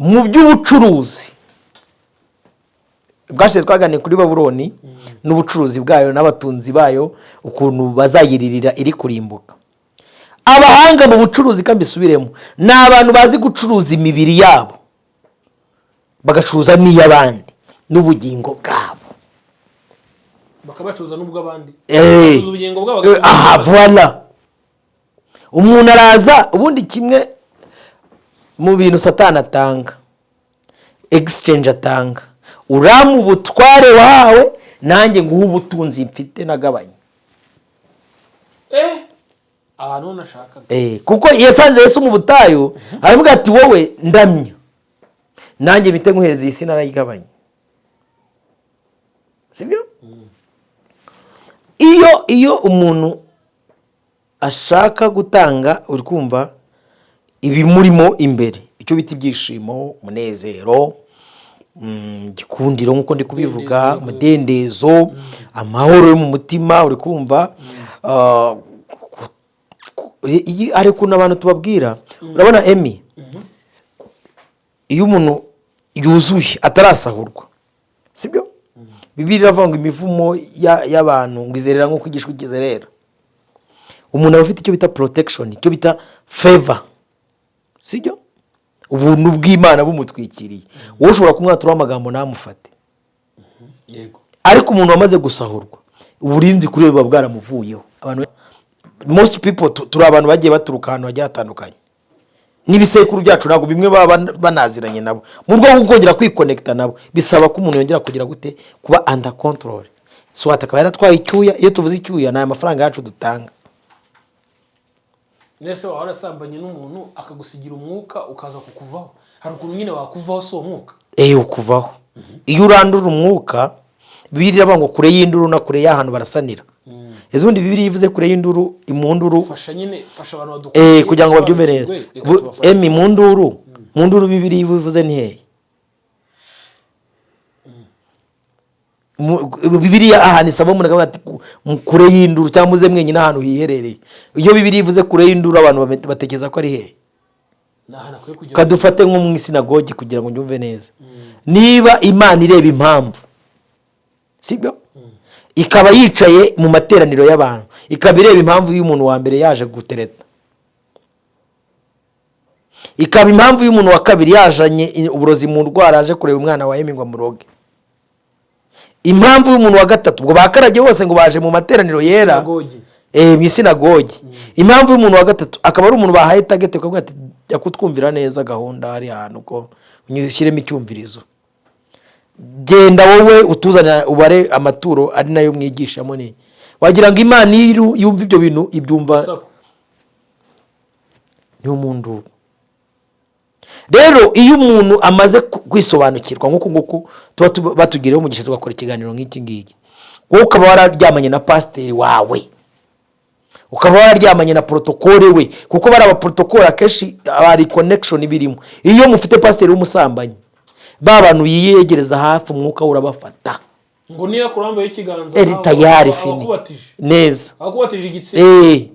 mu by'ubucuruzi bwashize twaganiye kuri Babuloni n'ubucuruzi bwayo n'abatunzi bayo ukuntu bazayiririra iri kurimbuka. Abahanga mu bucuruzi kambisubiremo ni abantu bazi gucuruza imibiri yabo bagacuruza n'iy'abandi n'ubugingo bwabo bakabacuruza n'ubw'abandi bacuruza ubugingo bwabo. Voilà, umuntu araza ubundi kimwe mu bintu Satani atanga exchange atanga uramu ubutware wawe nanjye nguha ubutunzi mfite nagabanye. abantu nashaka kuko yasanze Yesu mu butayu aravuga ati wowe ndamya nanjye bite nkuhereza iyi si narayigabanye. Sibyo? Iyo umuntu ashaka gutanga uri kumva ibimurimo imbere icyo bita ibyishimo, umunezero, gikundiro nkuko ndi kubivuga, umudendezo, amahoro yo mu mutima, uri kumva ari kuntu abantu tubabwira. Urabona Emi, iyo umuntu yuzuye atarasahurwa, sibyo? Bibiliya iravuga ngo imivumo y'abantu ngo izerera nko kwigishwa igizerera. Umuntu aba afite icyo bita protection, icyo bita favor, sibyo? Ubuntu bw'Imana bumutwikiriye. Wowe ushobora kumwatura amagambo namufate. Yego. Ariko umuntu wamaze gusahurwa uburinzi kuri biba bwaramuvuyeho. Abantu most people turi abantu bagiye baturuka ahantu hagiye hatandukanye. N'ibisekuru byacu ntabwo bimwe baba banaziranye nabo. Mu rwego rwo kongera kwiconnecta nabo bisaba ko umuntu yongera kugira gute kuba under control. So atakaba yaratwaye icyuya, iyo tuvuze icyuya na amafaranga yacu dutanga. Nese warasambanye n'umuntu akagusigira umwuka ukaza kukuvaho. Hari ukuntu nyine wakuvaho so umwuka. Ukuvaho. Iyo urandura umwuka Bibiliya iravuga ngo kure y'induru na kure y'ahantu barasanira. Ezundi Bibiliya ivuze kure y'induru, imunduru fasha abantu badukuriye kugira ngo babyumve neza. Imunduru Bibiliya ivuze ni hehe? Bibiliya ahantu isaba umuntu akavuga ati kure y'induru cyangwa muze mwenyine ahantu hiherereye. Iyo Bibiliya ivuze kure y'induru abantu batekereza ko ari hehe? Kadufate nko mu isinagogi kugira ngo nyumve neza. Niba Imana ireba impamvu, sibyo? Ikaba yicaye mu materaniro y'abantu, ikaba ireba impamvu y'umuntu wa mbere yaje gutereta, ikaba impamvu y'umuntu wa kabiri yajanye uburozi mu ndwara aje kureba umwana wa Emingwa muroge, impamvu y'umuntu wa gatatu ubwo bakarage bose ngo baje mu materaniro yera mu isinagogi. Impamvu y'umuntu wa gatatu akaba ari umuntu bahaye target ukavuga ati jya kutwumvira neza gahunda hari ahantu ko unyishyiremo icyumvirizo, genda wowe utuzana ubare amaturo ari nayo mwigishamo. Ni wagira ngo Imana yumva ibyo bintu ibyumva niyo muntu. Rero iyo umuntu amaze kwisobanukirwa nk'uko tuba batugireho umugisha tugakora ikiganiro nk'iki ngiki, wowe ukaba wararyamanye na pasiteri wawe, ukaba wararyamanye na protokole we, kuko bari aba protokole akenshi ari connection birimo. Iyo mufite pasiteri w'umusambanyi bantu yiyegereza hafi umwuka urabafata ngo niya kurambaye ikiganza tayari fini neza akubatije igitsina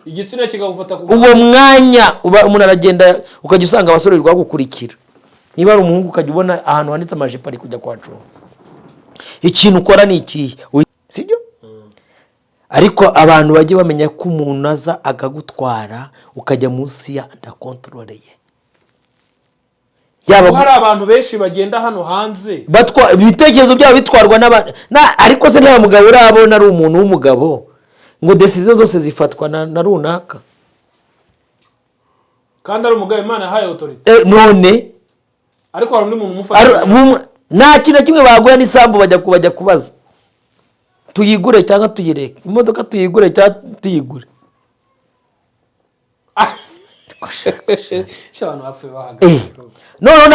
igitsina kigafata uwo mwanya umuntu aragenda ukajya usanga abasore rwagukurikira. Niba ari umuhungu ukajya ubona ahantu handitse amajipo ari kujya kwacu, ikintu ukora ni iki, sibyo? Ariko abantu bagiye bamenya ko umuntu aza akagutwara ukajya munsi ya under control ye. Hari abantu benshi bagenda hano hanze ibitekerezo byabo bitwarwa n'abandi, ariko se nta mugabo urabona ari umuntu w'umugabo ngo decision zose zifatwa na runaka, kandi ari umugabo Imana yahaye authority none ariko hari undi muntu umufata nta kintu kimwe baguye n'isambu bajya kubaza tuyigure cyangwa tuyireke, imodoka tuyigure cyangwa tuyigure. Shano afe bahagaze none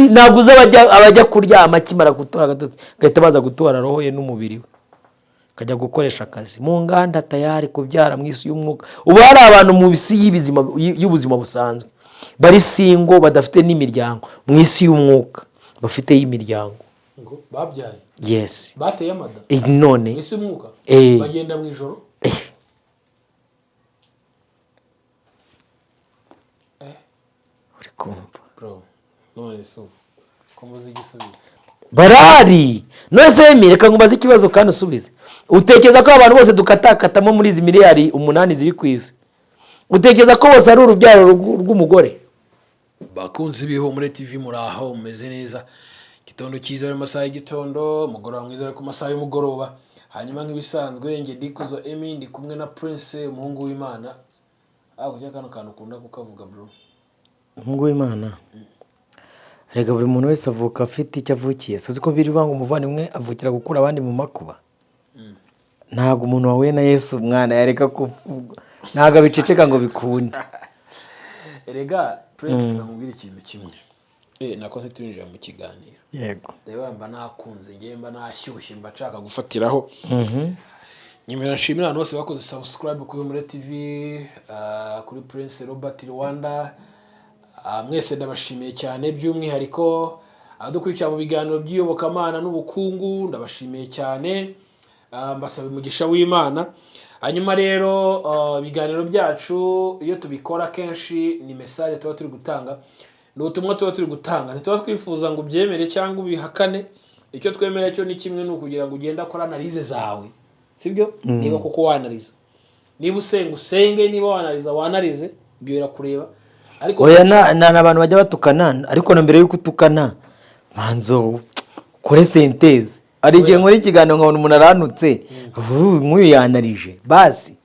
naguze abajya kuryama kimara gutora gatotsi gahita baza gutora roho ye n'umubiri we kajya gukoresha akazi mu nganda tayari kubyara mu isi y'umwuka. Ubu hari abantu mu isi y'ubuzima busanzwe bari singo badafite n'imiryango, mu isi y'umwuka bafite y'imiryango ngo babyaye. Yes, bateye amada none mu isi y'umwuka bagenda mu ijoro. Uri kumva bro none so ko muzi igisubizo barahari. Nose reka nkubaze ikibazo kandi usubize. Utekereza ko abantu bose dukatakatamo muri izi miliyari 8 ziri ku isi, utekereza ko bose ari urubyaro rw'umugore? Bakunzi b'Ihumure TV muraho mumeze neza, gitondo cyiza mu masaha y'igitondo, mugoroba mwiza ku masaha y'umugoroba. Hanyuma nk'ibisanzwe nge Ndikuzo Emmy ndi kumwe na Prince umuhungu w'Imana. Kujya kantu ukunda kukavuga bro, umuhungu w'Imana. Rega buri muntu wese avuka afite icyo avukiye. Suzi ko biri banga umuvandimwe avukira gukura abandi mu makuba. Ntago umuntu wawe na Yesu mwana yareka kuvuga, ntago biceceka ngo bikunde. Erega Prince namubwira ikintu kimwe. Nako ntitwinjira mu kiganiro. Yego. Reba mba nakunze ngiye mba nashyushye mba nshaka gufatiraho. Nyemera nshimira abantu bose bakoze subscribe kuri Ihumure TV, kuri Prince Robert Rwanda. Mwese ndabashimiye cyane by'umwihariko abadukurikira mu biganiro by'iyobokamana n'ubukungu, ndabashimiye cyane. Mbasaba umugisha w'Imana. Hanyuma rero ibiganiro byacu iyo tubikora kenshi ni message tuba turi gutanga, n'ubutumwa tuba turi gutanga, ntituba twifuza ngo ubyemere cyangwa ubihakane. Icyo twemera cyo ni kimwe, ni ukugira ngo ugende akora analyse zawe, sibyo? Niba koko wanaliza, niba usenga usenge, niba wanaliza wanalize, ibyo birakureba. Ariko oya n'abantu bajya batukana, ariko na mbere yuko utukana manzo kore senteze. Ari igihe nkora ikiganiro nkabona umuntu aranutse, nk'uyu yanarije basi.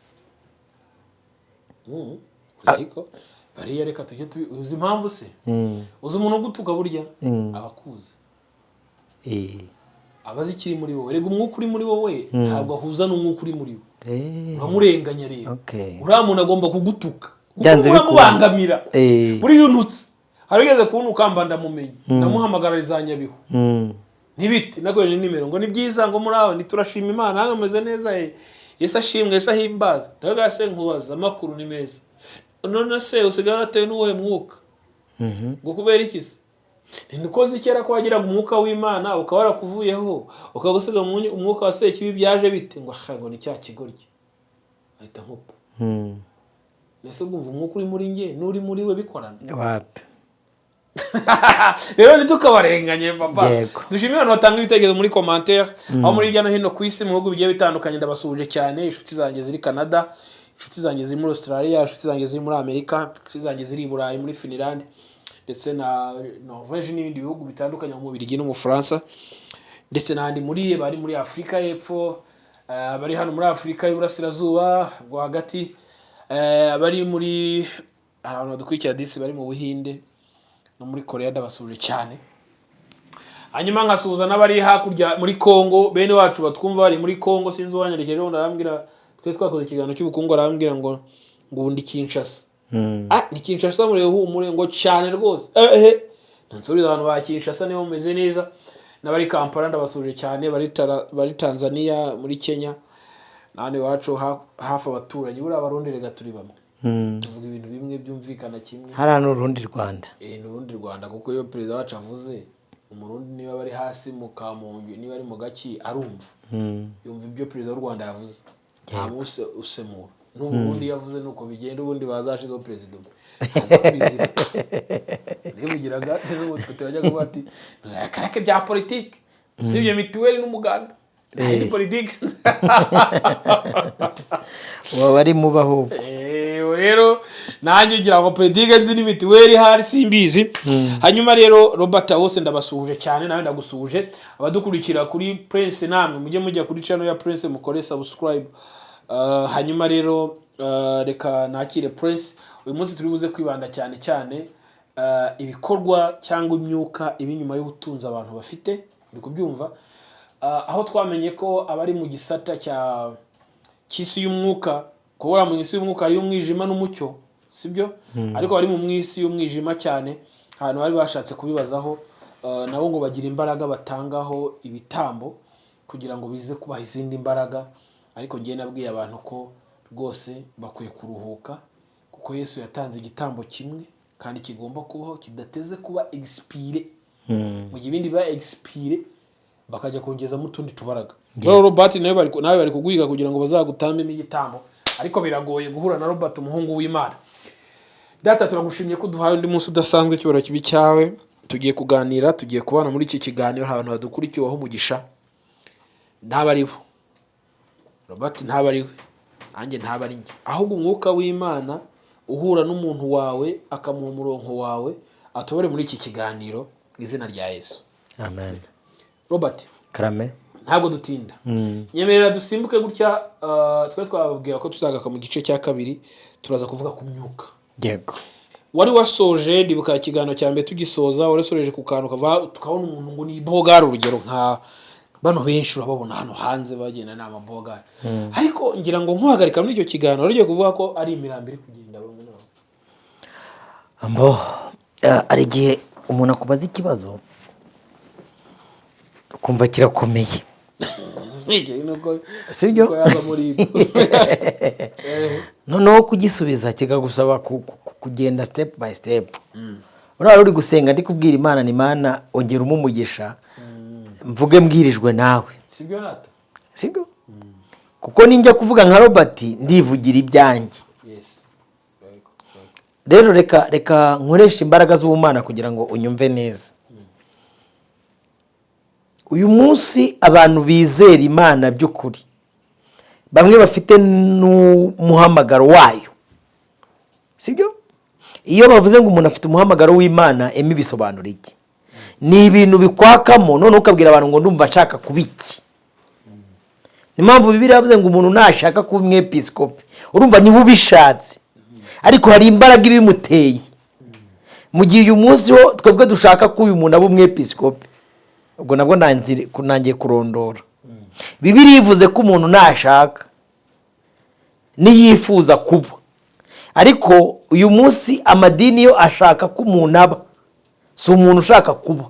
Ariko bariya reka tujye uzi impamvu se? Uzi umuntu gutuka burya abakuzi, abazi kiri muri wowe. Rega umwuka uri muri wowe ntabwo ahuza n'umwuka uri muri we. Uramurenganya rero. Uriya muntu agomba kugutuka, uramubangamira. Buri yunutse harigeze kubona ukamba ndamumenye, ndamuhamagara za Nyabihu. Ntibiti nakoresheje nimero ngo ni byiza ngo muraho niturashima Imana ngameze neza. Yesu ashimwe, Yesu ahimbaza. Ndaga se nkubaza amakuru ni meza. None se usigara ateye n'uwe mwuka ngo kubera iki se? Niko nzikera ko wagira umwuka w'Imana ukaba warakuvuyeho ukagusiga umwuka wa Sekibi byaje bite? Ngo ngo ni cya kigoryi ahita nkupa. Nese bumva umwuka uri muri nge n'uri muri we bikorana wapi? Rero nitukabarenganye papa. Dushimira abantu batanga ibitekerezo muri commentaire aho muri hirya no hino ku isi mu bihugu bigiye bitandukanye. Ndabasuje cyane inshuti zanjye ziri Canada, inshuti zanjye ziri muri Australia, inshuti zanjye ziri muri Amerika, inshuti zanjye ziri i Burayi muri Finland ndetse na Norvège n'ibindi bihugu bitandukanye mu Bubiligi no mu Faransa, ndetse n'andi bari muri Afrika y'Epfo, bari hano muri Afrika y'Iburasirazuba bwo hagati, bari muri abantu badukurikira disi bari mu Buhinde no muri Korea. Ndabasuje cyane. Hanyuma nkasuhuza n'abari hakurya muri Kongo, bene wacu batwumva bari muri Kongo. Sinzi uwanyerekejeho ndarambwira twe twakoze ikiganiro cy'ubukungu, arambwira ngo ndi Kinshasa. Ni Kinshasa muri Ihumure ngo cyane rwose. Nsubiza abantu ba Kinshasa niho mumeze neza. N'abari Kampala ndabasuje cyane, bari Tanzania, muri Kenya nane wacu hafi abaturanyi. Buri abarundi rega turi bamwe, tuvuga ibintu bimwe byumvikana kimwe. Hara n'urundi Rwanda, n'urundi Rwanda, kuko iyo perezida wacu avuze umurundi niba bari hasi mu Kamongi niba ari mu Gaki arumva, yumva ibyo perezida w'u Rwanda yavuze, nta munsi usemura. N'uburundi yavuze nuko bigenda, ubundi bazashizeho perezida aza kubizira. Ntibugiraga n'ubu twajyaga bati akarake bya politike, usibye mituweli n'umuganda ni politike. bari mubaho. Rero nanjye ngira ngo politike nzi ni mituweli hari simbizi. Hanyuma rero Robert wose ndabasuje cyane, nawe ndagusuje. Abadukurikira kuri Prince namwe mujye mujya kuri channel ya Prince mukore subscribe. Hanyuma rero reka nakire Prince. Uyu munsi turi buze kwibanda cyane cyane ibikorwa cyangwa imyuka ibinyuma y'ubutunzi abantu bafite. Ndi kubyumva aho twamenye ko abari mu gisata cy'isi y'umwuka, kubora mu isi y'umwuka ari umwijima n'umucyo, sibyo? Ariko bari mu mwisi y'umwijima cyane, ahantu bari bashatse kubibazaho nabo ngo bagira imbaraga batangaho ibitambo kugira ngo bize kubaha izindi mbaraga. Ariko ngiye nabwiye abantu ko rwose bakwiye kuruhuka, kuko Yesu yatanze igitambo kimwe kandi kigomba kubaho kidateze kuba expire. Mu gihe ibindi ba expire bakajya kongezamo utundi tubaraga. Robert nawe bari kuguhiga kugira ngo bazagutambemo igitambo, ariko biragoye guhura na Robert umuhungu w'Imana. Data turagushimye ko duhaye undi munsi udasanzwe cyubara kibi cyawe, tugiye kuganira, tugiye kubana muri iki kiganiro, abantu badukurikiye waho umugisha ntaba ari bo, Robert ntaba ari we, nanjye ntaba ari njye, ahubwo umwuka w'Imana uhura n'umuntu wawe akamuha umurongo wawe atobore muri iki kiganiro mu izina rya Yesu. Amen. Robert, Karame, ntabwo dutinda, nyemerera dusimbuke gutya. Twe twababwira ko tuzagaruka mu gice cya kabiri, turaza kuvuga ku myuka. yego. Wari wasoje ndibuka ikiganiro cya mbere tugisoza, wari wasoreje ku kantu tukabona umuntu ngo ni bogari, urugero nka bano benshi urababona hano hanze bagenda n'ama bogari, ariko ngira ngo nkuhagarika muri icyo kiganiro ugiye kuvuga ko ari imirambo iri kugenda bamwe nabo. Ambo, ari igihe umuntu akubaza ikibazo ukumva kirakomeye, sibyo? Noneho kugisubiza kikagusaba kugenda step by step. Uraba uri gusenga ndi kubwira Imana, ni Imana ongera umugisha, mvuge mbwirijwe nawe, sibyo nata, sibyo? Kuko ninjya kuvuga nka Robert ndivugira ibyanjye. Rero reka nkoresha imbaraga z'Imana kugira ngo unyumve neza. Uyu munsi abantu bizera Imana by'ukuri, bamwe bafite n'umuhamagaro wayo, sibyo? Iyo bavuze ngo umuntu afite umuhamagaro w'Imana, emi bisobanura iki? Ni ibintu bikwakamo none ukabwira abantu ngo ndumva nshaka kubiki. Ni mpamvu Bibiliya yavuze ngo umuntu nashaka kuba umwepiskopi, urumva niwe ubishatse, ariko hari imbaraga ibimuteye. Mu gihe uyu munsi ho twebwe dushaka ko uyu muntu aba umwepiskopi, ubwo nabwo nangiye kurondora. Bibiliya ivuze ko umuntu nashaka niyifuza kuba, ariko uyu munsi amadini yo ashaka ko umuntu aba, si umuntu ushaka kuba.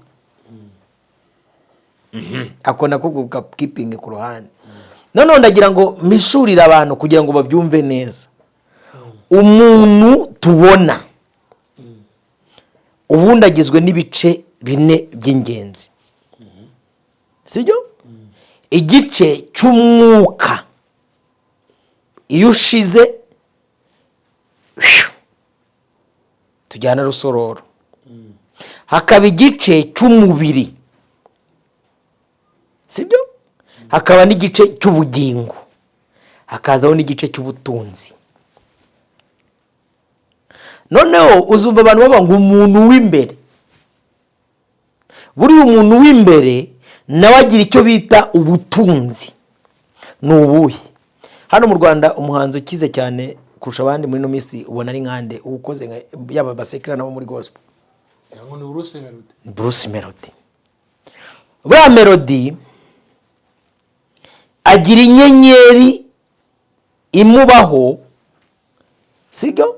Ako nako keeping ku ruhande. Noneho ndagira ngo mishurire abantu kugira ngo babyumve neza. Umuntu tubona ubundi agizwe n'ibice 4 by'ingenzi, sibyo? Igice cy'umwuka iyo ushize tujyana rusororo, hakaba igice cy'umubiri, sibyo? Hakaba n'igice cy'ubugingo, hakazaho n'igice cy'ubutunzi. Noneho uzumva abantu baba ngo umuntu w'imbere, buri umuntu w'imbere nawe agira icyo bita ubutunzi. Ni ubuhe? Hano mu Rwanda umuhanzi ukize cyane kurusha abandi muri no minsi ubona ari nkande, ukoze yaba basekera nabo muri gospel, yango ni Bruce Melody. Bruce Melody. Bwa Melody agira inyenyeri imubaho, sibyo?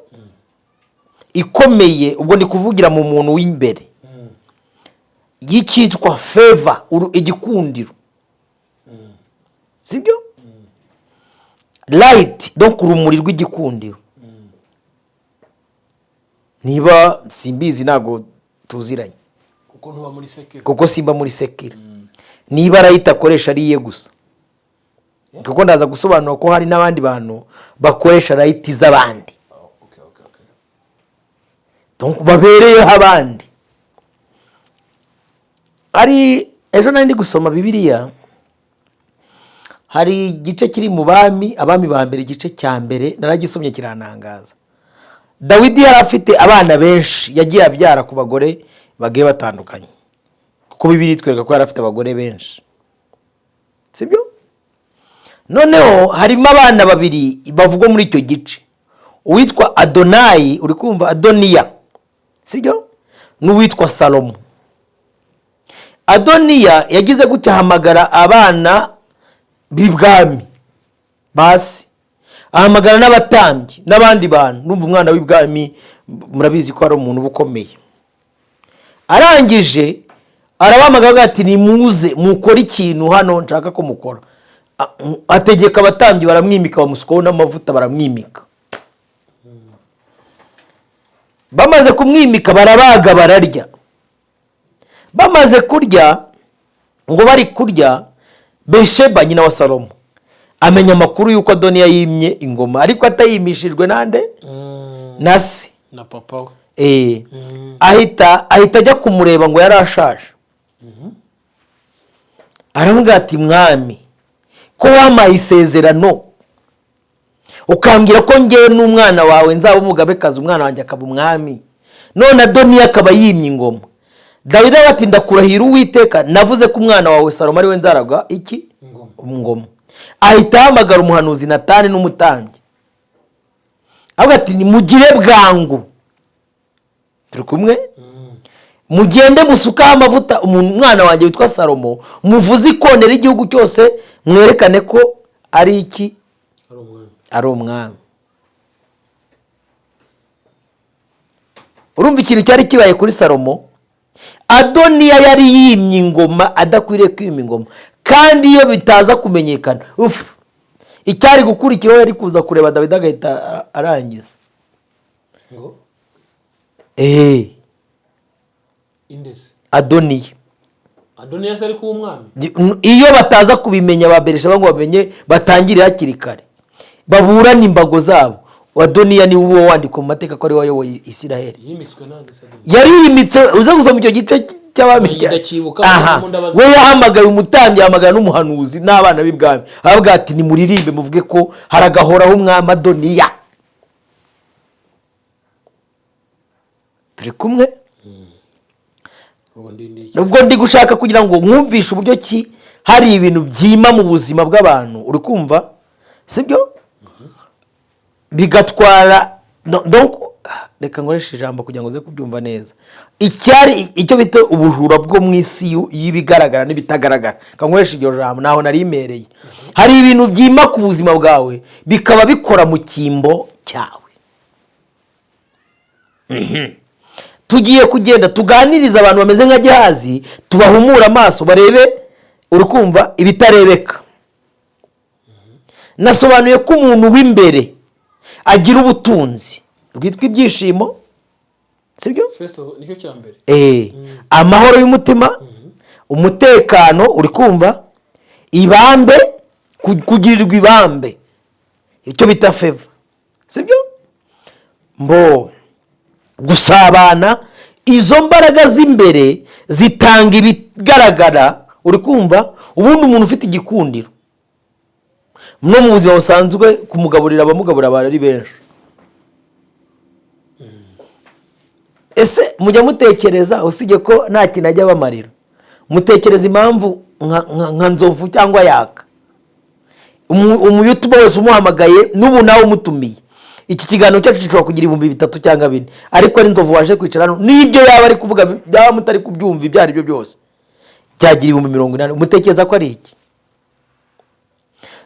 Ikomeye, ubwo ndi kuvugira mu muntu w'imbere, yikitwa favor, igikundiro, sibyo? Light, donc urumuri rw'igikundiro. Niba simbizi nago tuziranye, kuko ntuba muri sekera, kuko simba muri sekera. Niba light akoresha ariye gusa, kuko ndaza gusobanura ko hari n'abandi bantu bakoresha light z'abandi, donc babereyeho abandi. Ari ejo nandi gusoma Bibiliya, hari igice kiri mu abami ba mbere, igice cya mbere naragisomye kiranangaza. Dawidi yari afite abana benshi, yagiye abyara ku bagore bagiye batandukanye, kuko Bibiliya itwereka ko yari afite abagore benshi, sibyo? Noneho harimo abana babiri bavugwa muri icyo gice, uwitwa Adonayi, uri kumva Adoniya, sibyo? N'uwitwa Salomo. Adoniya yagize gutya hamagara abana b'ibwami basi, ahamagara n'abatambyi n'abandi bantu. Numva umwana w'ibwami murabizi ko ari umuntu ubukomeye. Arangije arabamagara ati nimuze mukora ikintu hano nshaka ko mukora. Ategeka abatambyi baramwimika, bamusukaho n'amavuta baramwimika. Bamaze kumwimika barabaga bararya. Bamaze kurya, ngo bari kurya, Besheba nyina wa Salomo amenya amakuru yuko Adoniya yimye ingoma, ariko atayimishijwe nande? Na se na papa we. ahita ajya kumureba ngo yari ashaje. aramubwira ati mwami ko wampaye isezerano ukambwira ko ngewe n'umwana wawe nzaba umugabekazi umwana wanjye akaba umwami, none Adoniya akaba yimye ingoma. Dawidi ati ndakurahira Uwiteka navuze ko umwana wawe Salomo ari we nzaraga iki ingoma. Ahita ahamagara umuhanuzi Natani n'umutambyi avuga ati nimugire bwangu, turi kumwe, mugende musukaho amavuta umwana wanjye witwa Salomo, muvuze ikonera igihugu cyose, mwerekane ko ari iki, ari umwami. Urumva ikintu cyari kibaye kuri Salomo? Adoniya yari yimye ingoma adakwiriye kwima ingoma, kandi iyo bitaza kumenyekana icyari gukurikiraho yari kuza kureba Dawidi agahita arangiza. Adoniya se ari kuba umwami. Iyo bataza kubimenya baberesha ngo bamenye batangire hakiri kare baburana imbago zabo. Adoniya ni uwo wandika mu mateka ko ari wayoboye Isiraheli. Yari yimitse uza gusoma icyo gice cy'abami. We yahamagaye umutambyi, yahamagara n'umuhanuzi n'abana b'ibwami, avuga ati nimuririmbe muvuge ko haragahoraho umwami Adoniya. Turi kumwe? Nubwo ndi gushaka kugira ngo mwumvishe uburyo ki hari ibintu byima mu buzima bw'abantu, uri kumva sibyo? Bigatwara donc reka ngoreshe ijambo kugira ngo uze kubyumva neza. Icyo bita ubujura bwo mu isi y'ibigaragara n'ibitagaragara, kangoreshe iryo jambo naho narimereye. Hari ibintu byima ku buzima bwawe bikaba bikora mu kimbo cyawe. Tugiye kugenda tuganiriza abantu bameze nka Gehazi, tubahumura amaso barebe, uri kumva, ibitarebeka. Nasobanuye ko umuntu w'imbere agira ubutunzi bwitwa ibyishimo, sibyo? Nicyo cyambere. Amahoro y'umutima, umutekano, uri kumva, ibambe, kugirirwa ibambe, icyo bita favor, sibyo? Gusabana, izo mbaraga z'imbere zitanga ibigaragara, uri kumva. Ubundi umuntu ufite igikundiro no mu buzima busanzwe kumugaburira abamugaburira bari benshi. Ese mujya mutekereza, usibye ko nta kintu ajya bamarira, mutekereza impamvu nka Nzovu cyangwa Yaka umuyutuba wese umuhamagaye n'ubu nawe umutumiye, iki kiganiro cyacu gishobora kugira 3,000 cyangwa 4, ariko ari Nzovu waje kwicara hano, n'ibyo yaba ari kuvuga byaba mutari kubyumva ibyo ari byo byose cyagira 80,000. Mutekereza ko ari iki?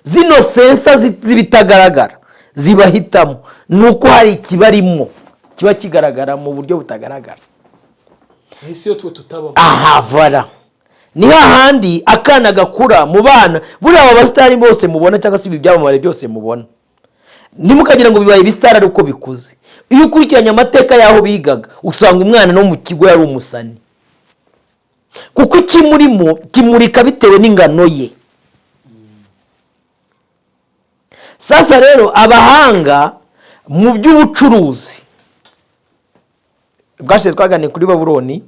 Zino sensa zibitagaragara zibahitamo nuko hari ikibarimo kiba kigaragara mu buryo butagaragara. Isi yo tutaba. Voilà. Ni hahandi akana gakura mu bana, buri aba basitari bose mubona cyangwa se ibyamamare byose mubona, nimukagira ngo bibaye ibisitari uko bikuze. Iyo ukurikiranye amateka yaho bigaga usanga umwana no mu kigo yari umusani, kuko kimurimo kimurika bitewe n'ingano ye. Sasa rero abahanga mu by'ubucuruzi bwashize twaganiye kuri Babuloni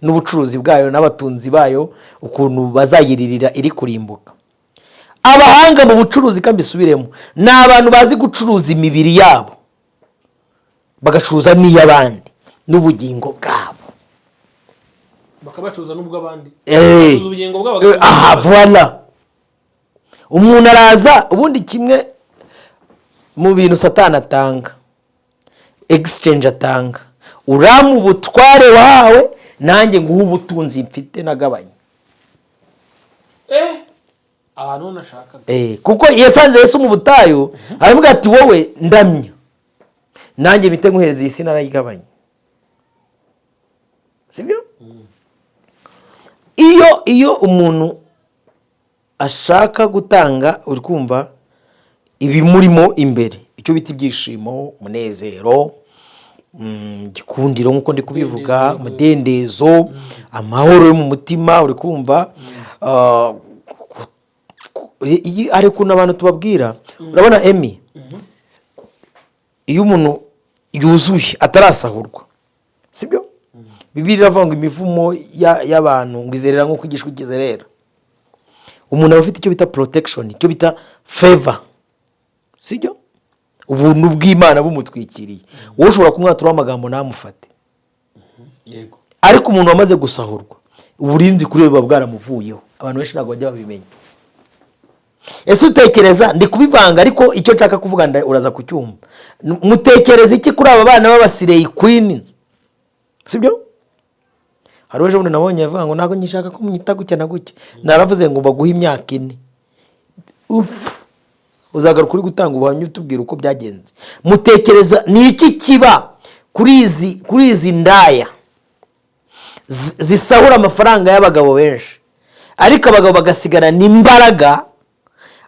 n'ubucuruzi bwayo n'abatunzi bayo ukuntu bazayiririra iri kurimbuka. Abahanga mu bucuruzi kandi bisubiremo ni abantu bazi gucuruza imibiri yabo bagacuruza n'iy'abandi n'ubugingo bwabo, bakabacuruza n'ubw'abandi, bacuruza ubugingo bwabo. Voilà. Umuntu araza, ubundi kimwe mu bintu Satani atanga, exchange atanga, uramu ubutware wawe nanjye nguha ubutunzi mfite nagabanye. Abantu nashaka. Kuko yasanze Yesu mu butayu aravuga ati wowe ndamya nanjye bite nguhereza iyi si narayigabanye, sibyo? Iyo umuntu ashaka gutanga, uri kumva, ibimurimo imbere, icyo bita ibyishimo, umunezero, gikundiro nkuko ndi kubivuga, umudendezo, amahoro yo mu mutima, uri kumva, ari kuntu abantu tubabwira. Urabona Emi, iyo umuntu yuzuye atarasahurwa sibyo? Bibiliya iravuga ngo imivumo y'abantu ngo izerera nk'uko igishwi kizerera. Umuntu aba afite icyo bita protection, icyo bita favor, sibyo? Ubuntu bw'Imana bumutwikiriye. Wowe ushobora kumwatura amagambo ntamufate. Yego. Ariko umuntu wamaze gusahurwa, uburinzi kuri we buba bwaramuvuyeho. Abantu benshi ntabwo bajya babimenya. Ese utekereza, ndi kubivanga ariko icyo nshaka kuvuga uraza kucyumva. Mutekereza iki kuri aba bana b'abasirey queens? Sibyo? Hari ejo bundi nabonye avuga ngo ntabwo nyishaka ko munyita gutya na gutya. Naravuze ngo baguhe imyaka 4. Uzagaruka kuri gutanga ubuhamya utubwira uko byagenze. Mutekereza ni iki kiba kuri izi ndaya zisahura amafaranga y'abagabo benshi, ariko abagabo bagasigara n'imbaraga,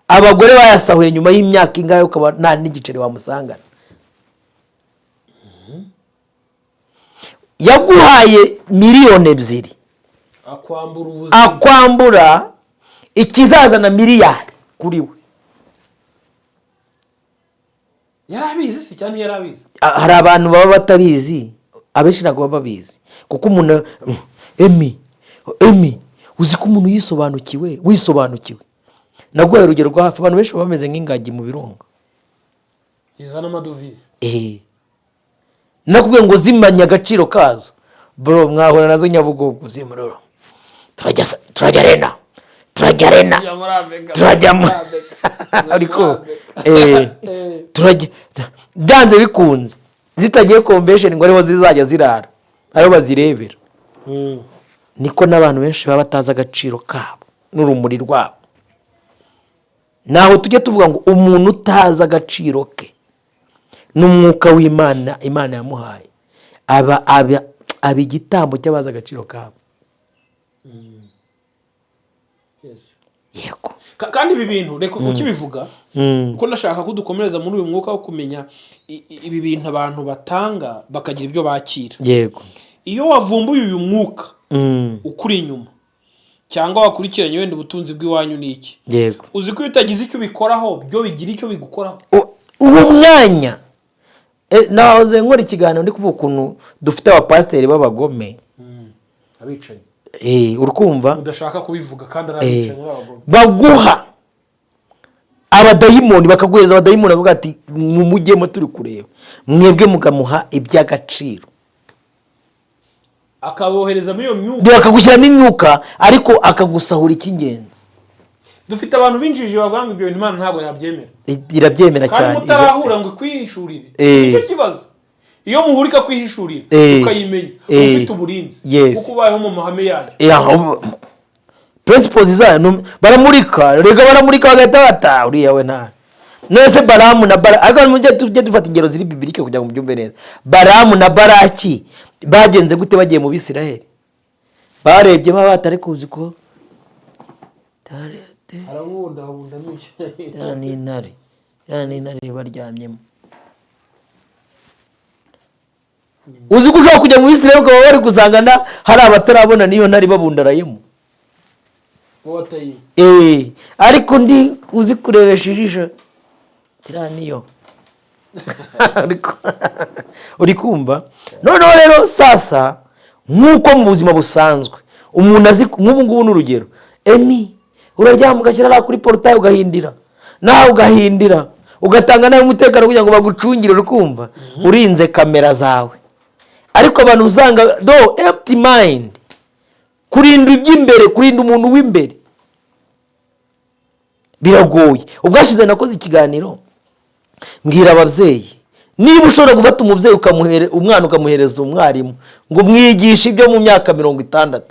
abagore bayasahuye nyuma y'imyaka ingahe ukaba nta n'igiceri wamusangana. Yaguhaye miliyoni 2, akwambura ikizazana miliyari kuri we. Yarabizi se cyane yarabizi. Hari abantu baba batabizi, abenshi ntabwo baba babizi. Kuko umuntu Emi uzi ko umuntu wisobanukiwe. Naguhaye urugero rwa hafi, abantu benshi baba bameze nk'ingagi mu birunga. Izana amadovize. Nakubwiye ngo zimanya agaciro kazo. Bro, mwahora nazo Nyabugogo zimuroro. Turajya arena. Turajya ariko turajya byanze bikunze zitagiye convention ngo ariho zizajya zirara, ayo bazirebera. Niko n'abantu benshi baba bataza agaciro kabo n'urumuri rwabo. Naho tujye tuvuga ngo umuntu utaza agaciro ke n'umwuka w'Imana Imana yamuhaye aba igitambo cy'abaza agaciro kabo. Yego. Kandi ibi bintu reka ukibivuga kuko nashaka ko dukomereza muri uyu mwuka wo kumenya ibi bintu abantu batanga bakagira ibyo bakira. Yego. Iyo wavumbuye uyu mwuka ukuri inyuma cyangwa wakurikiranye wenda ubutunzi bw'iwanyu n'iki, yego, uzi ko utagize icyo bikoraho byo bigira icyo bigukoraho. Uwo mwanya nahoze nkora ikiganiro ndi kuvuga ukuntu dufite abapasiteri b'abagome abicaye. Urukumva udashaka kubivuga kandi arabicaye n'abagome baguha abadayimoni, bakaguheza abadayimoni bavuga ati mumujyemo turi kureba, mwebwe mugamuha iby'agaciro, akabohereza muri iyo myuka, bakagushyiramo imyuka ariko akagusahura icy'ingenzi. Dufite abantu binjije baganga ibyo bintu Imana ntabwo yabyemera. Irabyemera cyane. Kandi mutarahura ngo kwihishurire. Icyo kibazo. Iyo muhurika kwihishurira ukayimenya ufite uburinzi kuko ubayeho mu mahame yayo. Principles zayo baramurika, rega baramurika bagahita bata uriya we nta. Nese Balamu na Baraki, ariko mujye dufata ingero ziri bibilike kugira ngo mubyumve neza. Balamu na Baraki bagenze gute bagiye mu Bisiraheli? Barebye batari kuzi ko arabunda n'icyo ni intare baryamyemo. Uzi ko ushobora kujya mu Bisiraheli ukaba bari gusangana hari abatarabona niyo ntare babundarayemo. Ariko ndi uzi kurebesha ijisho niyo uri kumva. Noneho rero sasa nk'uko mu buzima busanzwe umuntu azi nk'ubu ngubu n'urugero, Emi uraryama ugashyira kuri portail ugahindira, nawe ugahindira ugatanga nawe umutekano kugira ngo bagucungire, uri kumva urinze kamera zawe. Ariko abantu usanga empty mind, kurinda iby'imbere, kurinda umuntu w'imbere biragoye. Ubwashize nakoze ikiganiro mbwira ababyeyi, niba ushobora gufata umubyeyi umwana ukamuhereza umwarimu ngo mwigishe ibyo mu myaka 60,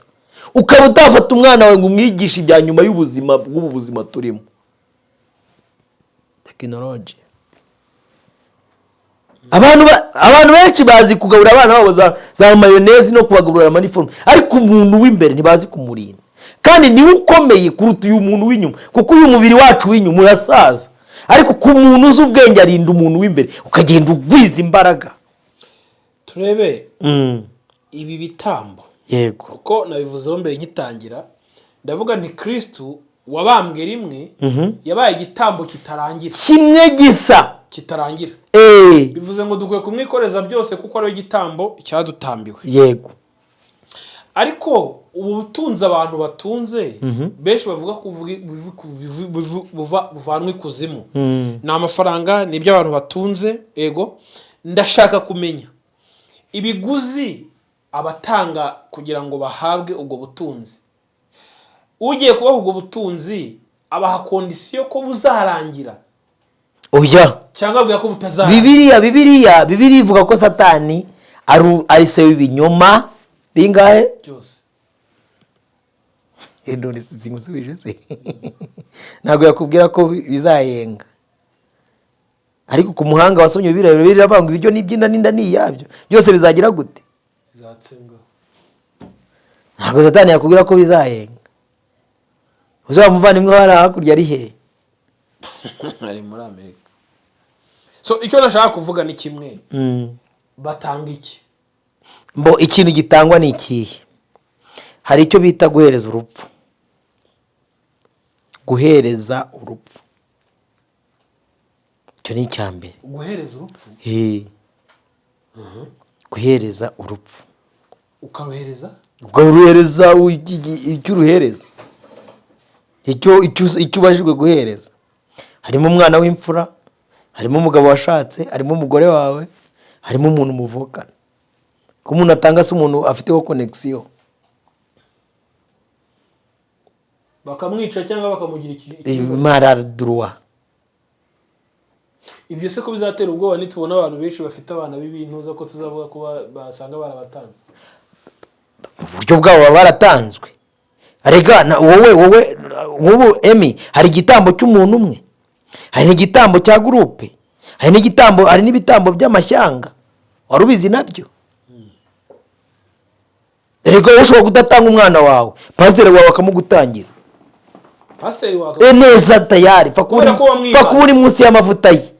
ukaba utafata umwana wawe ngo umwigishe ibya nyuma y'ubuzima bw'ubu buzima turimo, technology. Abantu benshi bazi kugaburira abana babo za mayonnaise no kubagaburira maniforme, ariko umuntu w'imbere ntibazi kumurinda. Kandi niwe ukomeye kuruta uyu muntu w'inyuma, kuko uyu mubiri wacu w'inyuma urasaza, ariko ku muntu uzi ubwenge arinda umuntu w'imbere, ukagenda ugwiza imbaraga. Turebe ibi bitambo. Yego. Kuko nabivuzeho mbere ngitangira, ndavuga nti Kristo wabambwe rimwe yabaye igitambo kitarangira, kimwe gisa kitarangira. Bivuze ngo dukwiye kumwikoreza byose kuko ari igitambo cyadutambiwe. Yego. Ariko ubu butunzi abantu batunze benshi bavuga ko buvanwe ikuzimu. Ni amafaranga, ni ibyo abantu batunze. Ego, ndashaka kumenya ibiguzi abatanga kugira ngo bahabwe ubwo butunzi. Ugiye kubaha ubwo butunzi abaha kondisiyo ko buzarangira. Oya. Cyangwa bwa ko Bibiliya butazarangira. ivuga ko Satani ari se w'ibinyoma bingahe byose. Ndone simusubije se. Ntabwo yakubwira ko bizayenga. Ariko ku muhanga wasomye Bibiliya biravanga ibyo n'ibyinda n'inda n'iyabyo byose bizagira gute? Bizatsenga. Ntabwo Satani yakubwira ko bizayenga. Uzamuvana imwe hakurya ari he? Ari muri Amerika. So icyo nashaka kuvuga ni kimwe. Batanga iki? Mbo ikintu gitangwa ni ikihe? Hari icyo bita guhereza urupfu. Guhereza urupfu. Icyo ni icyambere. Guhereza urupfu? Guhereza urupfu. Ukaruhereza? Ukaruhereza icyo uruhereza. Icyo ubajijwe guhereza. Harimo umwana w'imfura, harimo umugabo washatse, harimo umugore wawe, harimo umuntu muvukana. Ko umuntu atanga se umuntu afiteho connection. Bakamwica cyangwa bakamugira droit. Ibyo se ko bizatera ubwoba nitubona abantu benshi bafite abana b'ibintuza ko tuzavuga ko basanga barabatanze. Uburyo bwabo baratanzwe. Arega wowe nk'ubu Emi, hari igitambo cy'umuntu umwe, hari n'igitambo cya groupe, hari n'ibitambo by'amashyanga. Warubizi nabyo? Erega ushobora kudatanga umwana wawe, pasiteri wawe akamugutangira. Pasiteri wawe neza tayari pakuri munsi y'amavuta ye.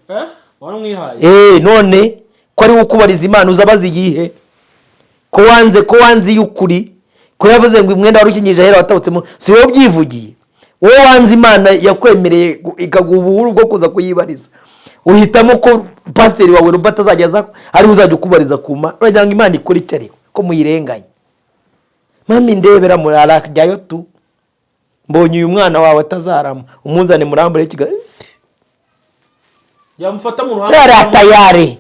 Waramwihaye. None ko ari ukubariza Imana uzabazi igihe ko wanze y'ukuri, ko yavuze ngo umwenda warukinyije hera watabutsemo, si wowe byivugiye. Wowe wanze Imana yakwemereye ikaguha ubuhuru bwo kuza kuyibariza, uhitamo ko pasiteri wawe Robert azajya ari uzajya ukubariza kuma, uragira ngo Imana ikora icyo ko muyirenganye. Mami ndebera muri arakjyayo tu, mbonye uyu mwana wawe atazarama, umuzane murambure Kigali. Yamufata mu ruhande tayari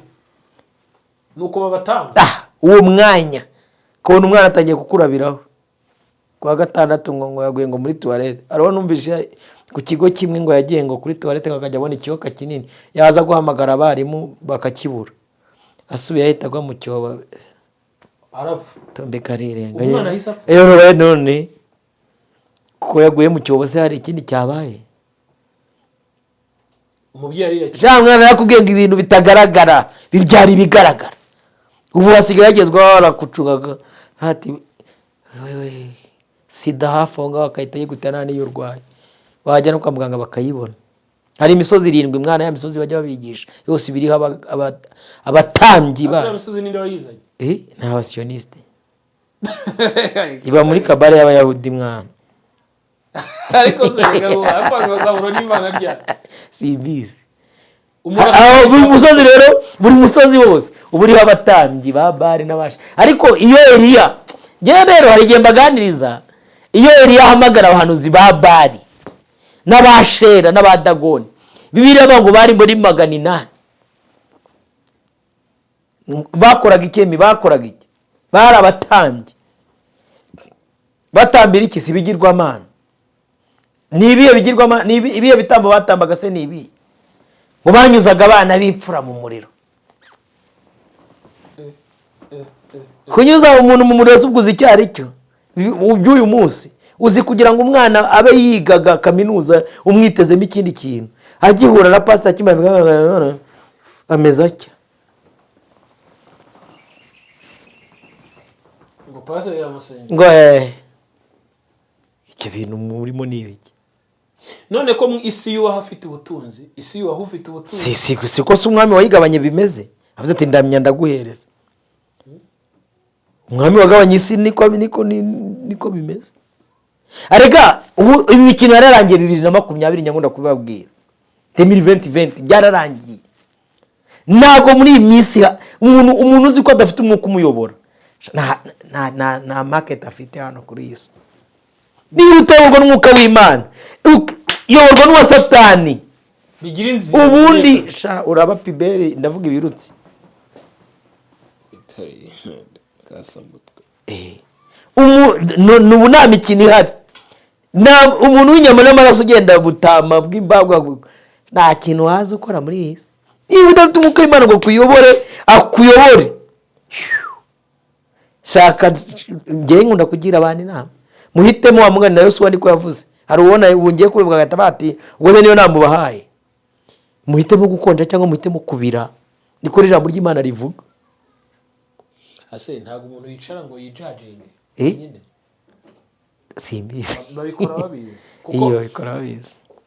nuko babatanga. Uwo mwanya kubona umwana atangiye kukurabiraho kwa gatandatu ngo yaguye ngo muri toilette. Ariho numvise ku kigo kimwe ngo yagiye ngo kuri toilette akajya abona ikiyoka kinini, yaza guhamagara abarimu bakakibura, asubiye ahita agwa mu cyobo arapfa. Tombe karirenga. Umwana ahise apfa. None ko yaguye mu cyobo se hari ikindi cyabaye? Umubyeyi yari mwana yakubwiye ngo ibintu bitagaragara bibyara ibigaragara. Ubu hasigaye yagezwaho arakucungaga hati wewe sida hafi aho ngaho akahita yigutana n'iyo urwaye, wajya no kwa muganga bakayibona. Hari imisozi 7 mwana, ya misozi bajya babigisha yose ibiriho abatambyi ba. Imisozi ninde wayizanye? Ni abasioniste. Iba muri kabare y'abayahudi mwana. Ariko se ngabo apanga bazaburo n'Imana rya simbizi. Buri musozi wose uburiho abatambyi ba Bari n'abasha. Ariko iyo Eliya ngiye rero hari igihe mbaganiriza, iyo Eliya ahamagara abahanuzi ba Bari n'abashera n'abadagoni, Bibiliya bango bari muri 800. Bakoraga ikemi, bakoraga iki? Bari abatambyi. Batambira iki? Si bigirwamana. Nibiye bigirwamana, ibiye bitambo batambaga se nibi. Ngo banyuzaga abana b'imfura mu muriro. Kunyuza umuntu mu muriro ubwuzi cyari cyo. Ubyuyu munsi uzi kugira ngo umwana abe yigaga kaminuza umwitezemo ikindi kintu, agihura na pastor kimwe ameza cya ngo pastor yamusenge ngo icyo bintu murimo nibiki. None ko mu isi yuwa hafite ubutunzi, isi yuwa hufite ubutunzi. Si ko se umwami wayigabanye bimeze, avuze ati ndamya ndaguhereza. Umwami wagabanye isi niko bimeze. Arega ubu imikino yararangiye 2020 nyangunda kubabwira. 2020 byararangiye. ntabwo muri iyi minsi umuntu uzi ko adafite umwuka umuyobora nta maketi afite hano kuri iyi si. niba utayoborwa n'umwuka w'Imana uyoborwa n'uwa Satani bigira inzira ubundi uraba piberi ndavuga ibirutsi ubu nta mikino ihari, umuntu w'inyama n'amaraso ugenda butama bw'imbagwa nta kintu waza ukora muri iyi si. niba udafite umwuka w'Imana ngo akuyobore shaka. njyewe nkunda kugira abantu inama, muhitemo wa mugani na Yosuwa niko yavuze. hari ubona wongeye kubivuga agahita bati ubwo niyo nama ubahaye, muhitemo gukonja cyangwa muhitemo kubira, niko ijambo ry'Imana rivuga. ase ntabwo umuntu yicara ngo yijajinge nyine simbizi babikora babizi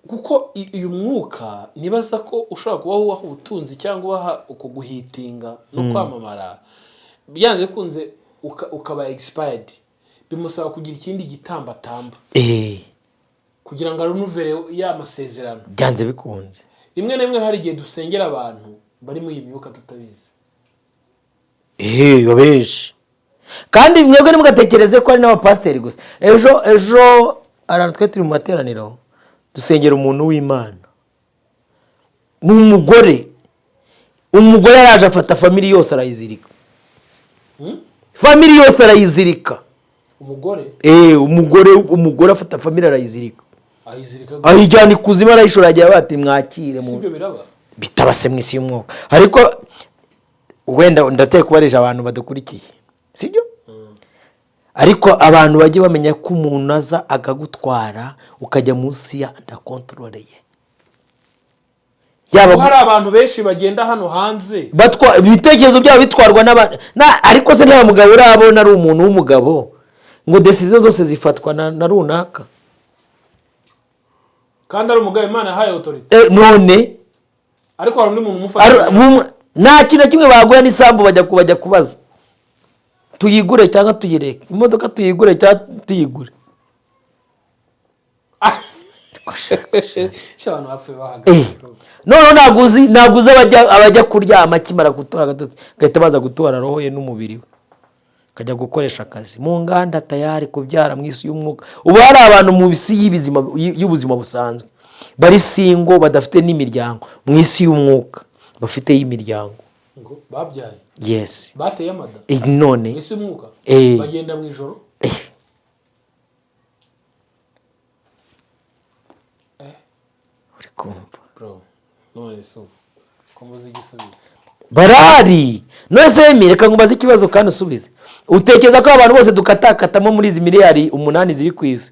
kuko uyu mwuka nibaza ko ushobora kuba waha ubutunzi cyangwa waha uko guhitinga no kwamamara byanze kunze ukaba expired, bimusaba kugira ikindi gitambatamba kugira ngo arunuvere ya masezerano byanze bikunze. rimwe na rimwe hari igihe dusengera abantu bari mu myuka tutabizi benshi, kandi mwebwe ntimugatekereze ko ari n'abapasiteri gusa. ejo ahantu twe turi mu materaniro dusengera umuntu w'Imana, ni umugore yaraje afata famili yose arayizirika. famili yose arayizirika. umugore afata famili arayizirika, ayijyana ikuzimu arayishora, agira bati mwakire. bitabase mu isi y'umwuka, ariko wenda ndateye kubarisha abantu badukurikiye, sibyo? ariko abantu bajye bamenya ko umuntu aza akagutwara ukajya munsi ya ndakontororeye. hari abantu benshi bagenda hano hanze ibitekerezo byabo bitwarwa n'abantu, ariko se nta mugabo urabona ari umuntu w'umugabo ngo decision zose zifatwa na runaka, kandi ari umugabo Imana yahaye authority. none ariko hari undi muntu umufata nta kintu kimwe baguye n'isambu bajya kubaza tuyigure cyangwa tuyireke, imodoka tuyigure cyangwa tuyigure. abantu bapfuye bahagaze none ntabwo uzi abajya kuryama akimara gutora agatotsi gahita baza gutora roho ye n'umubiri we akajya gukoresha akazi mu nganda tayari kubyara mu isi y'umwuka. ubu hari abantu mu isi y'ubuzima busanzwe bari singo badafite n'imiryango, mu isi y'umwuka bafite y'imiryango babyaye. yes, bateye amada none isi y'umwuka bagenda mu ijoro. uri kumva bro, none so ko muzi igisubizo barari. none se reka nkubaze ikibazo kandi usubize. utekereza ko abantu bose dukatakatamo muri izi miliyari 8 ziri ku isi,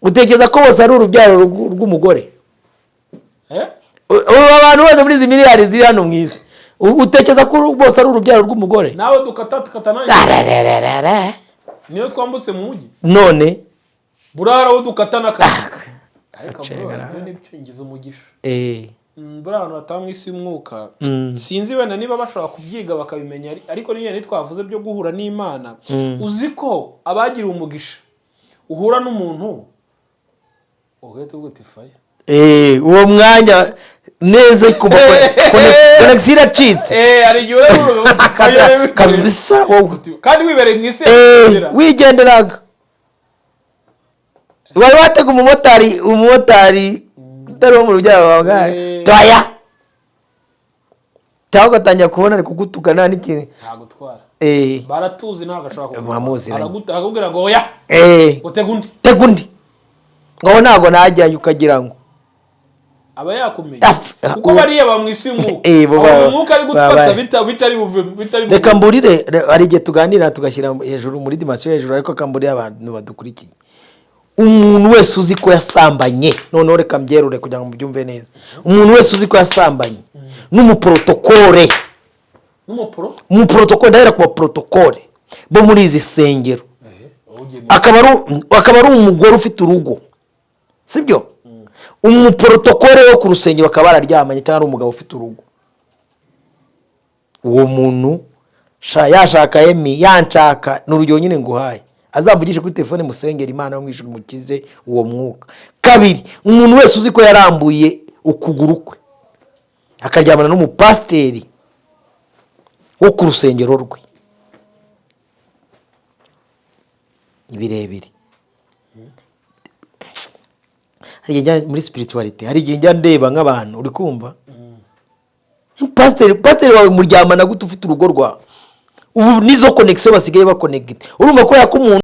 utekereza ko bose ari urubyaro rw'umugore? abantu bose muri izi miliyari ziri hano mu isi, utekereza ko bose ari urubyaro rw'umugore? nawe dukatakata niyo twambutse mu mujyi, none burara wo dukatana ariko bro nibyo ngize umugisha. buri abantu bataba mu isi y'umwuka sinzi wenda niba bashobora kubyiga bakabimenya, ariko niyo twavuze byo guhura n'Imana. uzi ko abagira umugisha uhura n'umuntu ugahita uguti fire uwo mwanya neza kuba connection iracitse. ari igihe uravuga kabisa kandi wibereye mu isi wigenderaga. wari watega umumotari utari wo mu rubyaro rwawe toya cyangwa ugatangira kubona ari kugutuka nta n'ikintu ntagutwara. baratuzi ntabwo ashobora akakubwira ngo oya ngo tega undi ngo ntabwo najyayo ukagira ngo aba yakumenya kuko bariya ba mu isi y'umwuka umwuka ari gufata bitari reka mburire. hari igihe tuganira tugashyira hejuru muri dimension hejuru, ariko kamburire abantu badukurikiye. umuntu wese uzi ko yasambanye, noneho reka mbyerure kugira ngo mubyumve neza. umuntu wese uzi ko yasambanye n'umuprotokole ndahera ku baprotokole bo muri izi sengero, akaba ari umugore ufite urugo, sibyo? umuprotokole wo ku rusengero akaba araryamanye cyangwa ari umugabo ufite urugo, uwo muntu yashaka yanshaka n'urugero nyine nguhaye, azamvugishe kuri telefone musengera Imana yo mwishura umukize uwo mwuka. kabiri, umuntu wese uzi ko yarambuye ukuguru kwe akaryamana n'umupasiteri wo ku rusengero rwe birebire. Hari igihe muri spirituality, hari igihe njya ndeba nk'abantu uri kumva pasiteri wawe muryamana gute ufite urugo rwawe? Ubu nizo connection basigaye bakonegita. Urumva ko yakumuntu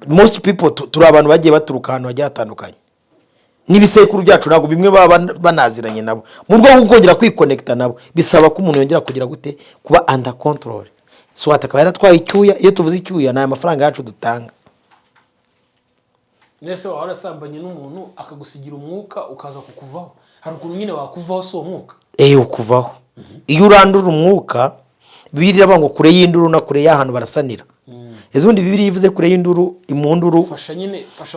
most people turi abantu bagiye baturuka ahantu hagiye hatandukanye. Nibisekuru byacu ntabwo bimwe baba banaziranye nabo. Mu rwego rwo kongera kwiconnecta nabo bisaba ko umuntu yongera kugira gute kuba under control. So atakaba yaratwaye icyuya, iyo tuvuze icyuya na amafaranga yacu dutanga. Nese warasambanye n'umuntu akagusigira umwuka ukaza kukuvaho. Hari ukuntu nyine wakuvaho so umwuka. Ukuvaho. Iyo urandura umwuka Bibiliya ngo kure y'induru na kure y'ahantu barasanira. Ezundi Bibiliya ivuze kure y'induru, imunduru fasha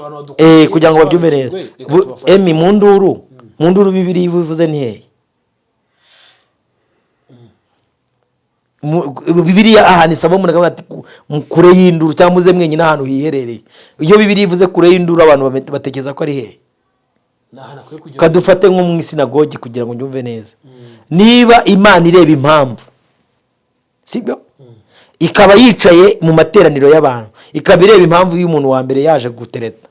abantu badukora. Kugira ngo babyumve neza. Munduru Bibiliya ivuze ni hehe? Bibiliya ahantu isaba umuntu ati kure y'induru cyangwa muze mwenyine ahantu hiherereye. Iyo Bibiliya ivuze kure y'induru abantu batekereza ko ari hehe? Kadufate nko mu isinagogi kugira ngo nyumve neza. Niba Imana ireba impamvu, sibyo? Ikaba yicaye mu materaniro y'abantu, ikaba ireba impamvu y'umuntu wa mbere yaje gutereta,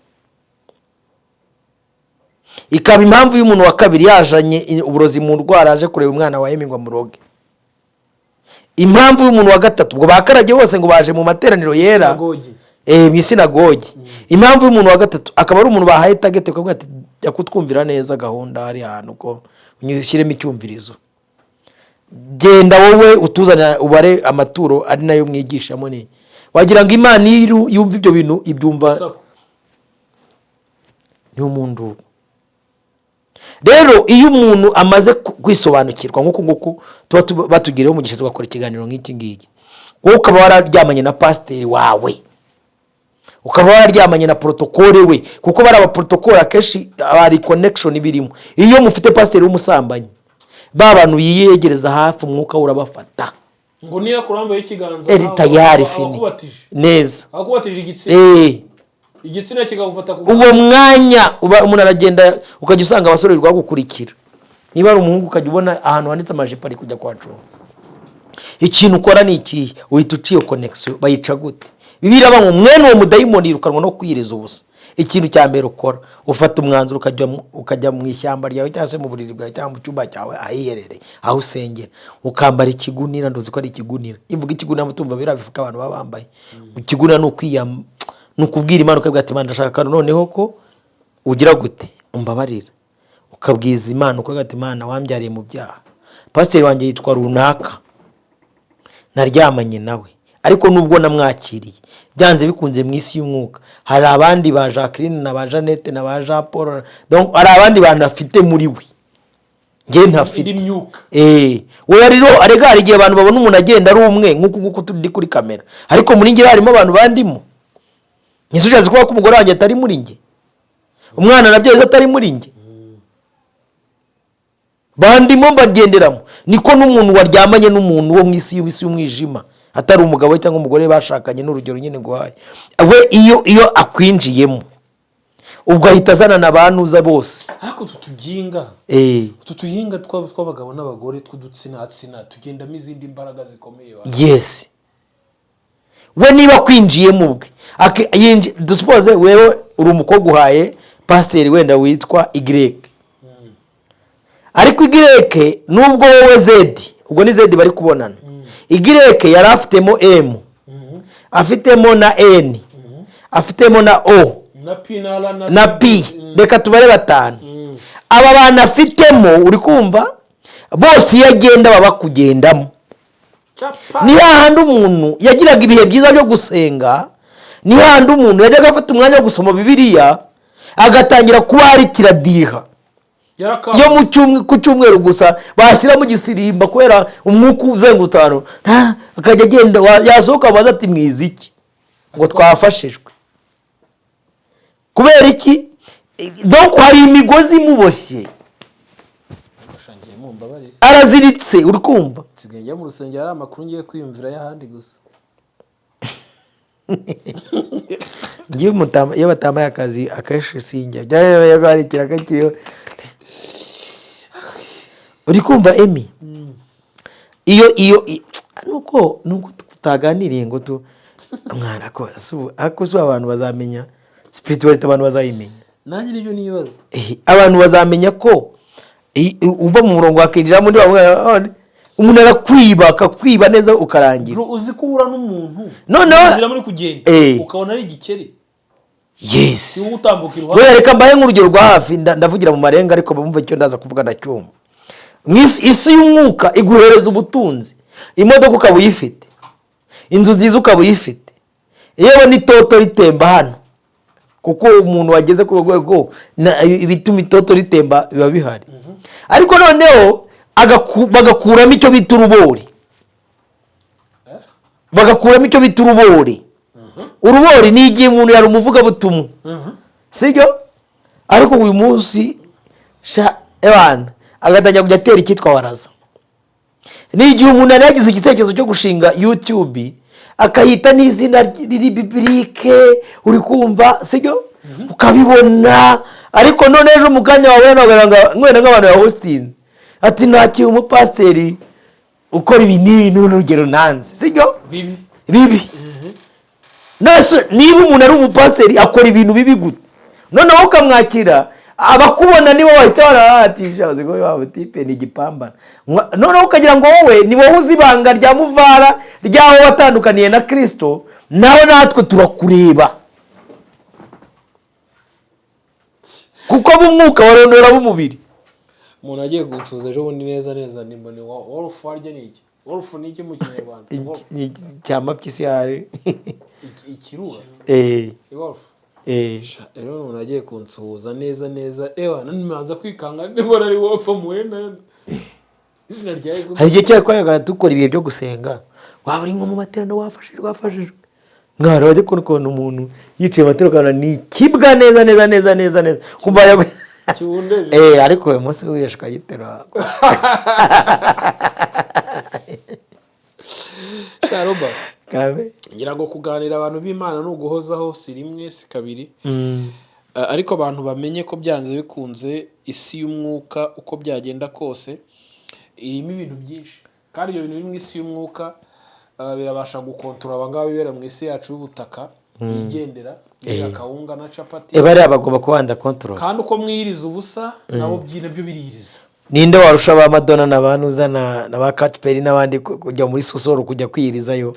ikaba impamvu y'umuntu wa kabiri yajanye uburozi mu ndwara aje kureba umwana wa Emingwa muroge, impamvu y'umuntu wa gatatu ubwo bakarabye bose ngo baje mu materaniro yera mu isinagogi, impamvu y'umuntu wa gatatu akaba ari umuntu bahaye target ukavuga ati yakutwumvira neza gahunda hari ahantu ko unyishyiremo icyumvirizo, genda wowe utuzana ubare amaturo ari nayo mwigishamo. Ni wagira ngo Imana yumva ibyo bintu ibyumva ni umuntu. Rero iyo umuntu amaze kwisobanukirwa nk'uko tuba batugireho mu gihe tugakora ikiganiro nk'iki ngiki, wowe ukaba wararyamanye na pasiteri wawe, ukaba wararyamanye na protokole we, kuko bari abaprotokole akenshi hari connection birimo. Iyo mufite pasiteri w'umusambanyi, bantu yiyegereza hafi umwuka urabafata ngo niya kurambaye ikiganza tayari fini neza akubatije igitsina igitsina kigafata ku uwo mwanya umuntu aragenda ukajya usanga abasore rwagukurikira. Niba ari umuhungu ukajya ubona ahantu handitse amajipo ari kujya kwacu, ikintu ukora ni iki? Uhita uciye connection. Bayica gute? Bibiliya ngo mwene uwo mudayimoni yirukanwa no kwireza ubusa. Ikintu cya mbere ukora ufata umwanzuro ukajya mu ishyamba ryawe cyangwa se mu buriri bwawe cyangwa mu cyumba cyawe ahiherereye aho usengera, ukambara ikigunira. Nduzi ko ari ikigunira. Imvuga ikigunira mutumva birabifuka abantu babambaye. Ikigunira no kwiyam no kubwira Imana ukabwira ati Imana ndashaka noneho ko ugira gute umbabarira, ukabwiza Imana ukabwira ati Imana wambyariye mu byaha, pasiteri wanjye yitwa runaka, naryamanye nawe ariko nubwo namwakiriye byanze bikunze mu isi y'umwuka hari abandi ba Jacqueline na ba Jeannette na ba Jean Paul, donc hari abandi bantu afite muri we nge ntafite imyuka. We rero arega hari igihe abantu babona umuntu agenda ari umwe nk'uko turi kuri kamera, ariko muri nge harimo abantu bandimo. Nisujaze kuba ko umugore wanjye atari muri nge, umwana nabyo atari muri nge, bandimo mbagenderamo. Niko n'umuntu waryamanye n'umuntu wo mu isi y'umwijima atari umugabo cyangwa umugore bashakanye, n'urugero nyine nguhaye we, iyo akwinjiyemo ubwo ahita azana nabanuza bose. Ariko tutuginga tw'abagabo n'abagore tw'udutsina tugendamo izindi mbaraga zikomeye. Yes, we niba kwinjiyemo ubwe dusupoze wewe uri umukobwa uhaye pasiteri wenda witwa Y, ariko Y nubwo wowe Z, ubwo ni Z bari kubonana, Y yari afitemo M, afitemo na N, afitemo na O na P, reka tubare batanu. Aba bana afitemo uri kumva bose iyo agenda baba kugendamo. Ni hahandi umuntu yagiraga ibihe byiza byo gusenga, ni hahandi umuntu yajyaga afata umwanya wo gusoma Bibiliya agatangira kuba hari kiradiha yo ku cyumweru gusa bashyiramo igisirimba kubera umwuka uzengutano, akajya agenda yasohoka amaze ati mwiziki ngo twafashijwe kubera iki? Donc hari imigozi imuboshye araziritse uri kumva. Nsigaye mu rusengero ari amakuru ngiye kwiyumvira y'ahandi gusa. Iyo batambaye akazi akenshi sinjya byagarikira kakiriho uri kumva Emi. Iyo nuko tutaganiriye ngo mwana ko abantu bazamenya spirituality, abantu bazayimenya. Nanjye nibyo nibaza. Abantu bazamenya ko uva mu murongo wakirira muri umuntu arakwiba akakwiba neza ukarangira. Bro, uzi ko uhura n'umuntu noneho nzira muri kugenda ukabona ari igikeri. Yes. Ni utambuka iruhande. Oya, reka mbaye nk'urugero rwa hafi, ndavugira mu marenga ariko bumva icyo ndaza kuvuga ndacyumva. Isi y'umwuka iguhereza ubutunzi, imodoka ukaba uyifite, inzu nziza ukaba uyifite, yewe n'itoto ritemba hano, kuko umuntu wageze ku rwego ibituma itoto ritemba biba bihari. Ariko noneho bagakuramo icyo bita urubori, urubori ni igihe umuntu yari umuvugabutumwa, sibyo? Ariko uyu munsi ebana agatangira kujya atera icyitwa waraza. Ni igihe umuntu yari yagize igitekerezo cyo gushinga YouTube akayita n'izina riri biblike, uri kumva, sibyo? Ukabibona, ariko none ejo mu kanya wawe n'abaganga mwene nk'abantu ya Austin ati ntakiye umupasiteri ukora ibi n'ibi n'urugero nanze, sibyo? Bibi. Nase niba umuntu ari umupasiteri akora ibintu bibi gute, noneho ukamwakira, abakubona nibo bahita barahatisha uzi ko waba tipe ni igipambana, noneho ukagira ngo wowe ni wowe uzi ibanga rya muvara ryaho watandukaniye na Kristo, naho natwe turakureba kuko b'umwuka warondora b'umubiri. Umuntu agiye kunsuza ejo bundi neza ni Wolf warya niki? Wolf ni iki mu Kinyarwanda? Ni cyama pyisi yari ikirura. Wolf. Rero umuntu agiye kunsuza neza ewa nanimanza kwikanga ndibona ari Wolf muwena. Izina rya Yesu. Hari igihe cyakwaga dukora ibihe byo gusenga, waba uri nko mu materano wafashijwe mwara wajye kubona umuntu yicaye matero kana ni kibwa neza kumva yawe cyundeje. Ariko uyu munsi wiyeshka yitera Sharoba karabe ngira ngo kuganira abantu b'Imana no guhozaho si rimwe si kabiri. Ariko abantu bamenye ko byanze bikunze isi y'umwuka uko byagenda kose irimo ibintu byinshi, kandi ibyo bintu biri mu isi y'umwuka birabasha gukontorora abangaba bibera mu isi yacu y'ubutaka bigendera akawunga na capati. Bari abagomba kubanda control, kandi uko mwiriza ubusa nabo byinabyo biririza. Ninde warusha ba Madonna n'abantuza na ba Katy Perry n'abandi kujya muri Susoro kujya kwiyirizayo?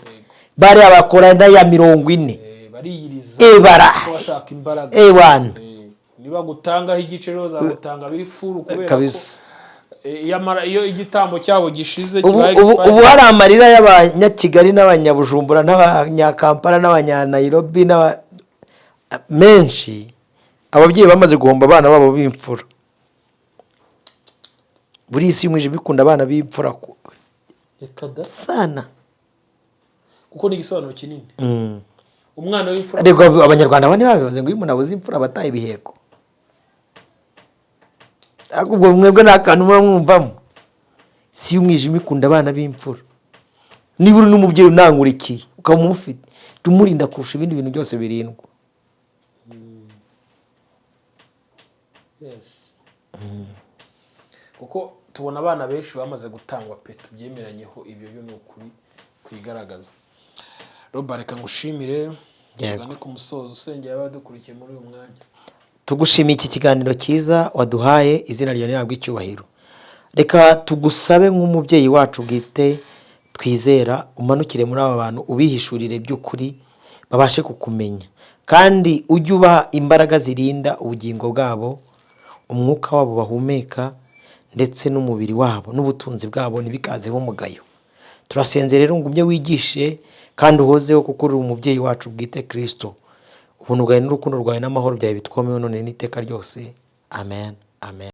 Bari abakora nda ya 40 bariyiriza bashaka imbaraga. Wana niba gutangaho igiciro za gutanga biri furu kubera kabisa iyo igitambo cyabo gishize kibaye ubu hari amarira y'abanyakigali n'abanyabujumbura n'abanyakampala n'abanyanairobi menshi, ababyeyi bamaze guhomba abana babo b'imfura. Buri isi mwije bikunda abana b'imfura sana kuko ni igisobanuro kinini. Umwana w'imfura, ariko abanyarwanda bane babivuze ngo iyo umuntu abuze imfura bataye ibiheko. Akubwo mwebwe nakantu mwumvamo, si umwijima ikunda abana b'imfura. Niba uri n'umubyeyi unangurikiye ukamufite tumurinda kurusha ibindi bintu byose birindwa. Yes. Kuko tubona abana benshi bamaze gutangwa pe tubyemeranyeho, ibyo byo ni ukuri kwigaragaza. Roba reka ngushimire tugane ku musozo usengera abadukurikiye muri uyu mwanya. Tugushimiye iki kiganiro cyiza waduhaye, izina ryawe nirabwe icyubahiro. Reka tugusabe nk'umubyeyi wacu bwite twizera, umanukire muri aba bantu ubihishurire by'ukuri babashe kukumenya, kandi ujye ubaha imbaraga zirinda ubugingo bwabo, umwuka wabo bahumeka ndetse n'umubiri wabo n'ubutunzi bwabo ntibikazeho umugayo. Turasenze rero ngo ujye wigishe kandi uhozeho kuko uri umubyeyi wacu bwite Kristo. Ubuntu bwawe n'urukundo rwawe n'amahoro byawe bitwomeho none n'iteka ryose. Amen. Amen.